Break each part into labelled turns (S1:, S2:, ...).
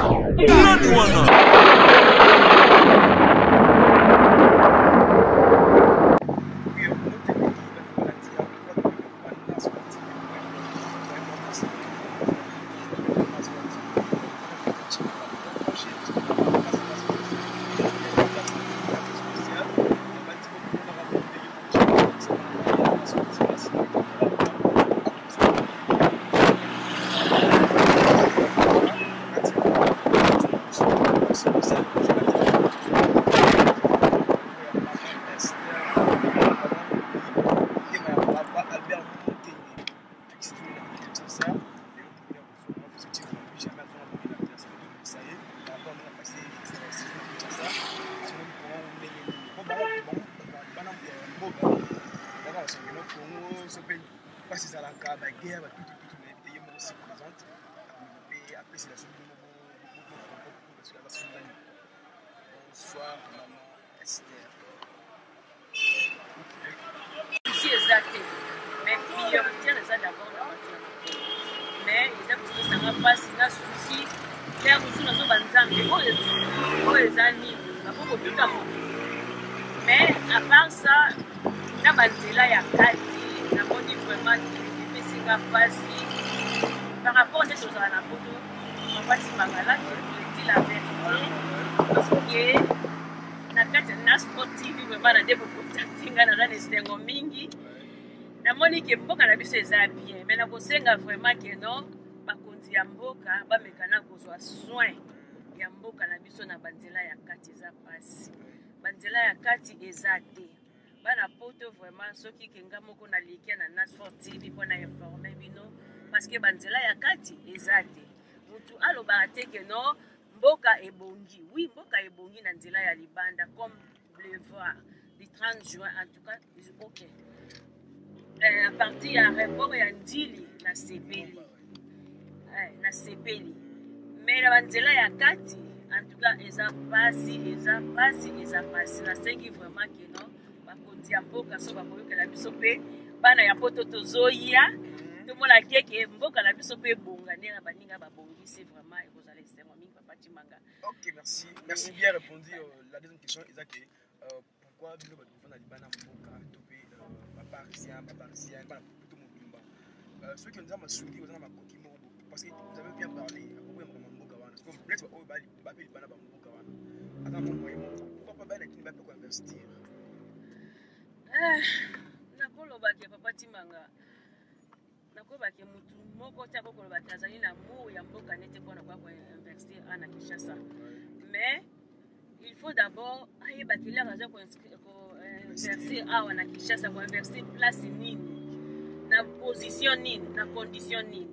S1: Nani wana?
S2: Mais à part ça, na banzela ya kati na moni vraiment que par rapport à cette chose à la photo, on va se mangala qui la vérité parce que na kati na sport TV vraiment na debo kotatinga na nestengo mingi na moni que mboka na biso eza bien mais na kosenga vraiment que non bakonzi ya mboka bamekana kozwa soin ya mboka na biso na banzela ya kati eza pasi banzela ya kati eza te bana poto vraiment soki kenga moko na likia na Nasport TV pour na informer bino parce que banzela ya kati eza te mutu aloba te que non mboka ebongi oui mboka ebongi na nzela ya libanda comme le voir du 30 juin en tout cas ok à partir ya report ya ndili na sepeli mais na banzela ya kati en tout cas eza pasi na sengi vraiment que non bakonzi ya mboka so bakoyokela biso mpe bana ya poto tozoya tomona keke mboka na biso mpe ebonga nde na baninga babongisi vraiment ekozala esengo mingi papa Timanga.
S3: Ok, merci bien répondu. La deuxième question est que pourquoi bino bato na libana mboka to pe parisien plutôt mobimba ceux qui ont déjà masuli ont ma koki mo parce que vous avez bien parlé à propos de mboka wana parce que peut-être o ba libana ba mboka wana attends mon moyen pourquoi pas bana qui ne va pas investir
S2: nakoloba ke papa Timanga nakoba ke mutu moko tia kokoloba ke azali na mo ya mboka nete mpona kwa investir na Kinshasa mais il faut d'abord ayeba qu'il a raison pour investir awa na Kinshasa pour investir place nini na position nini na condition nini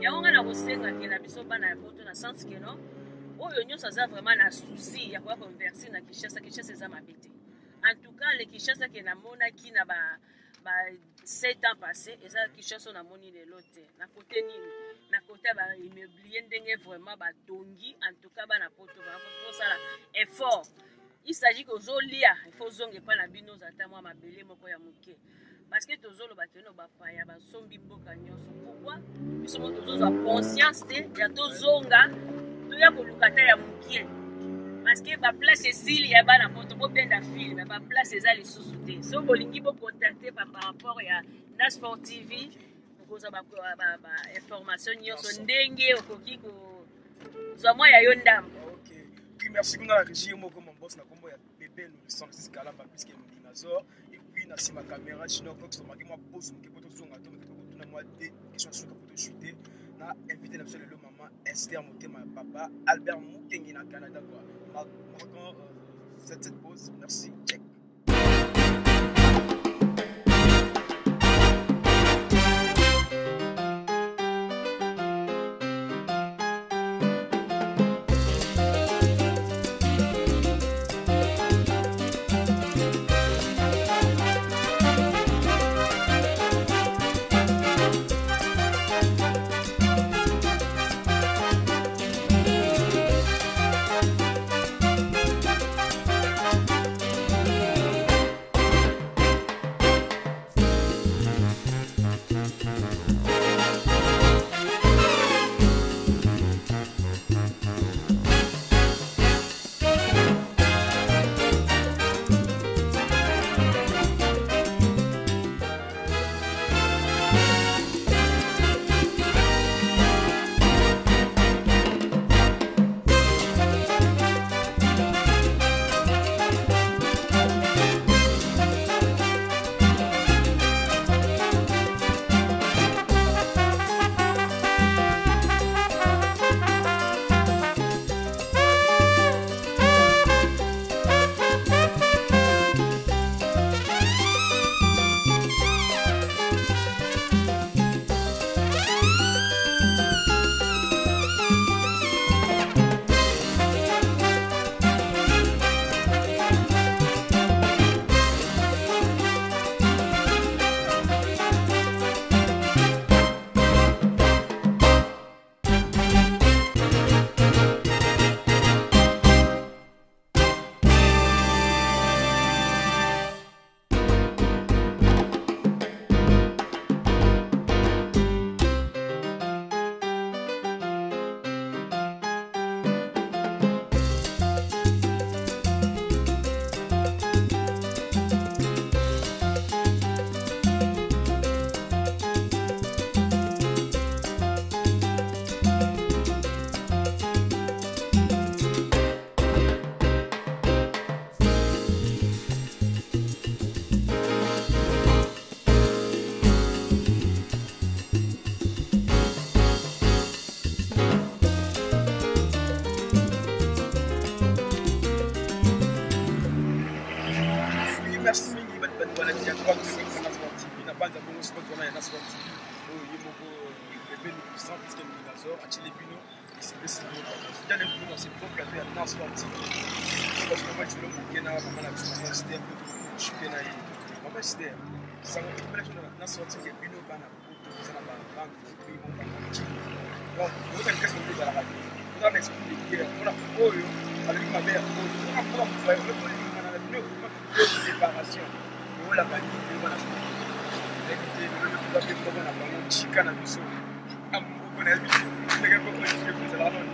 S2: yango nga na kosenga ke na biso bana ya poto na sens ke non oyo nyonso aza vraiment na souci ya koya investir na Kinshasa eza mabe te en tout cas le Kinshasa ke namonaki na ba 7 ans passés eza Kinshasa na moni lelo te na côté nini na côté ba immobilier ndenge vraiment batongi en tout cas bana poto vraiment sala effort il s'agit que zolia il faut zonge pa na bino zata mwa mabele moko ya moke parce que tozolo bakeno bapaya basombi mboka nyonso pourquoi biso mo tozozwa conscience te ya tozonga toya kolukata ya mokie parce que ba place esili ya bana poto bobenda film ba place eza lisusu te so bolingi bo contacter par rapport ya Nasport TV koza ba information nyonso ndenge okoki ko zwa mwa ya yo ndambo.
S3: Ok, puis merci kuna la régie moko mon boss na kombo ya bébé nous sommes jusqu'à là puisque mon dinosaure et puis na si ma caméra chino ko so maki moi pose mo kepoto zonga to ko tuna moi des questions sur ko shooter na invité na le maman Esther Motema papa Albert Mukengi na Canada quoi. Marquons cette pause. Merci. Check. il y a 3 trucs qui sont sportifs. Il n'a pas de bon sport, il y a un sportif. Il y a beaucoup de puissants, puisque le Minazor, à Chilébino, et c'est des signes. Il y a les plus dans ces propres plateaux, il y a un sportif. Parce que moi, je suis là pour gagner, maman, la petite maman, c'était un peu de chuter là. Maman, c'était ça. On peut dire que dans sportif, il y a Bino, Bana, ça n'a pas de banque, puis ils vont dans le petit. Donc, vous avez qu'est-ce qu'on fait dans la radio? On a expliqué, on a Oyo, avec ma mère, on a pas de séparation. On a pas dit, on a écoutez, on a fait comment on a parlé de chicane à Bissau. Ah, vous connaissez Bissau. Vous n'avez pas connu ce que c'est la donne.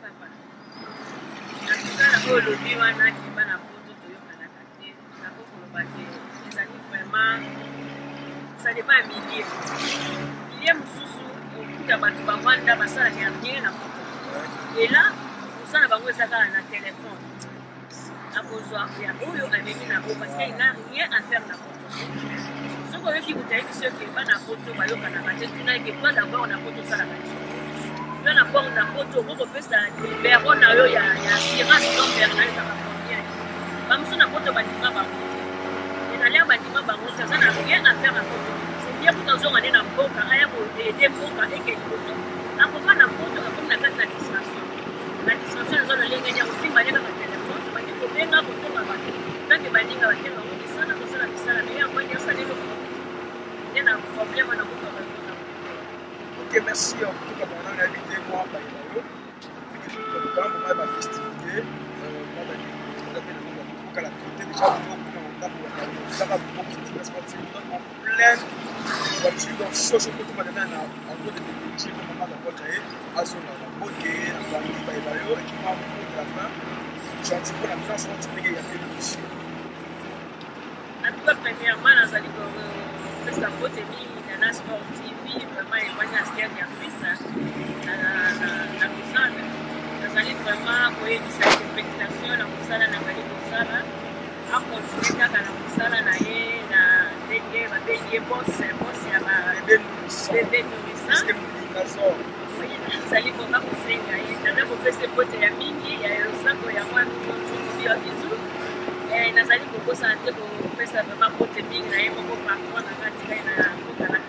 S2: Papa, le biwana qui va na poto toyoka na kate, na koko le baté, les amis vraiment, ça dépend à milliers. Milliers mususu, au bout de batu bavanda, basala ya bien na poto. Et là, ça n'a pas na téléphone. À cause de Oyo amemi na poto parce qu'il n'a rien à faire na poto. Ce qu'on veut qu'il vous dise, c'est que va na poto, va yoka na kate, tu n'as que toi d'abord na poto ça la kate. Là na poto na poto, on peut ça libérer na yo ya assurance donc Bernard ça va bien. Comme ça na poto bandima ba. Et na lea bandima ba ça n'a rien à faire na poto. C'est bien pour dans on na mboka, aya pour aider mboka et que poto. Na poto na poto comme na kate na distraction. La distraction dans le lien aussi malé na téléphone, ba ko benga ko to ba. Donc bandinga ba kenga ko sana ko sala bisala mais après il y a ça les il y a un problème na poto.
S3: Ok, merci en tout cas pour avoir invité moi à Baïbayo. Quand on a la festivité, on a la traité déjà ça va beaucoup de sportifs en pleine voiture, donc social que tout le monde a en gros de découvrir comment on a la voiture à son beauté, à famille Baïbayo, et qui m'a beaucoup de la fin. J'ai un petit peu la mise en sportive, mais il y a fait le dessus.
S2: En tout cas, premièrement, dans la festa beauté, il y a un sportif. Vraiment ifanya skia ya pesa na kusana nazali vraiment kwa expectation na kusala na kali kusala hapo tunataka na kusala na yeye na ndege babeli boss ya ba bebe parce que Minazor nazali kwa kusenga yeye na kupesa pote ya mingi ya sako ya mwa ndio kizu nazali kukosa ndio kupesa vraiment pote mingi na yeye mko kwa katika na kukana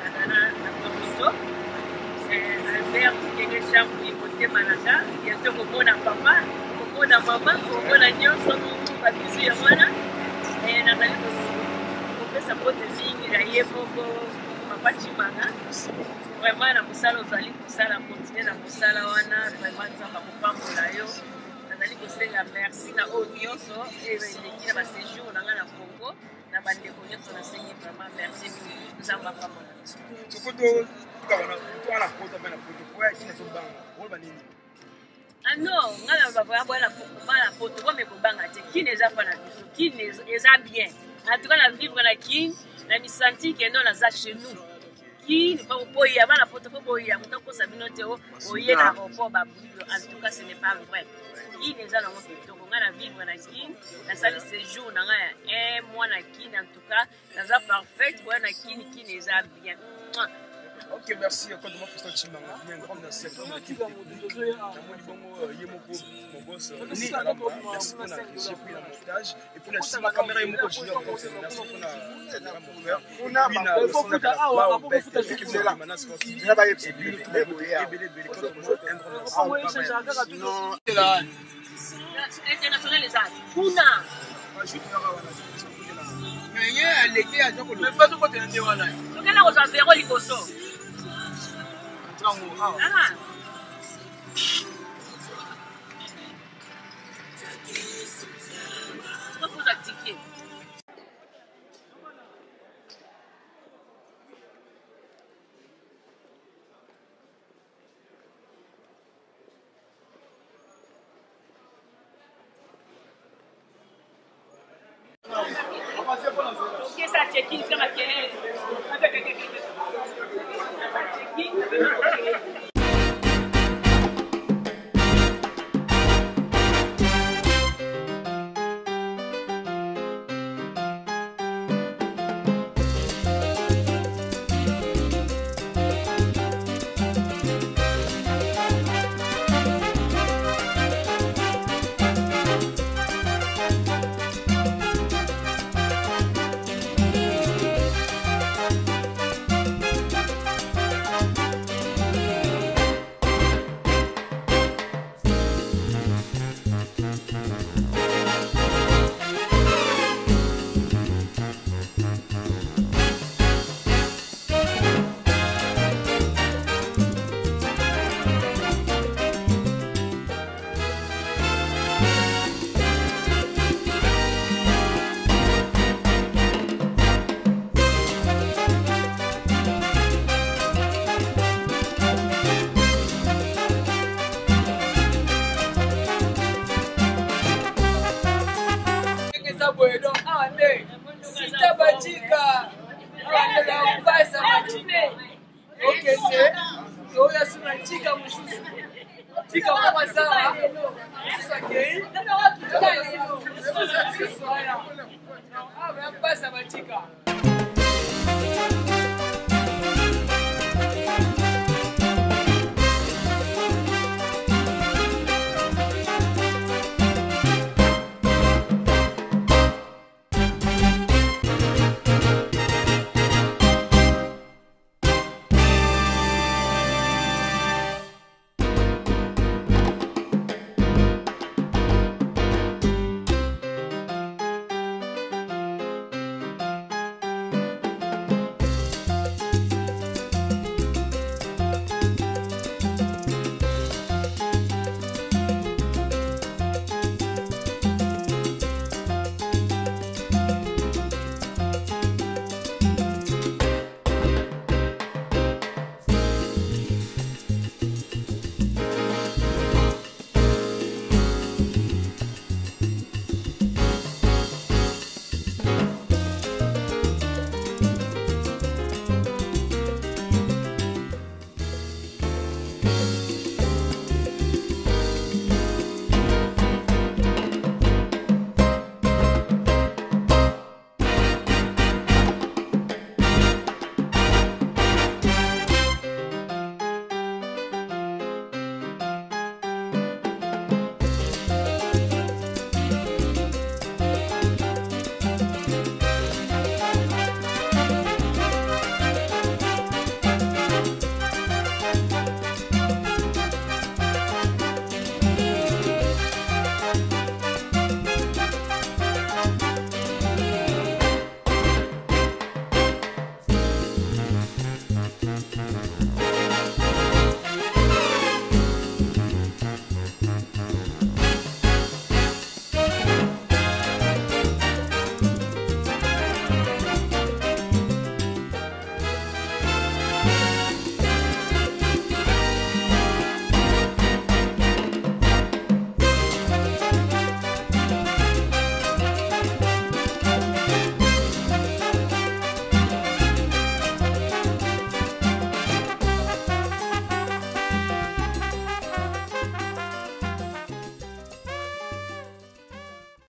S2: Albert Kenge Chambu Imote Manaka, bientôt komona papa, komona mama, komona nyonso babizu ya mwana. Nazali kopesa pote mingi na ye moko papa Chimanga. Vraiment na musala ozali kusala continuer na musala wana, vraiment nzamba kopambola yo. Nazali kosenga merci na o nyonso eleki na ba séjour na nga na Congo na bandeko nyonso nasengi vraiment merci nzamba pambola. Ah non, on va voir la photo, mais qui n'est pas qui n'est bien. En tout cas, la vivre la qui, la mi senti que non, la chez nous. Qui ne peut pas y avoir la photo pour y avoir tant que ça vient au y a l'aéroport, en tout cas, ce n'est pas vrai. Qui n'est pas dans mon photo, on a la vivre la qui, la salle de séjour, on a un mois la qui, en tout cas, la parfaite, on a qui n'est pas bien.
S3: Ok, merci. Encore de moi, Fiston Chimanga. Il y a un grand merci à toute l'équipe. Mon boss, merci pour la j'ai pris la montage. Et puis, la caméra est mon coach junior. Merci pour mon frère. On a
S2: Ok, ça check-in sur la quête.
S1: pesa batika. Okay, so oya suna chika mususu. Chika mama sana. Sasa gay. Sasa haya. Ah, pesa batika.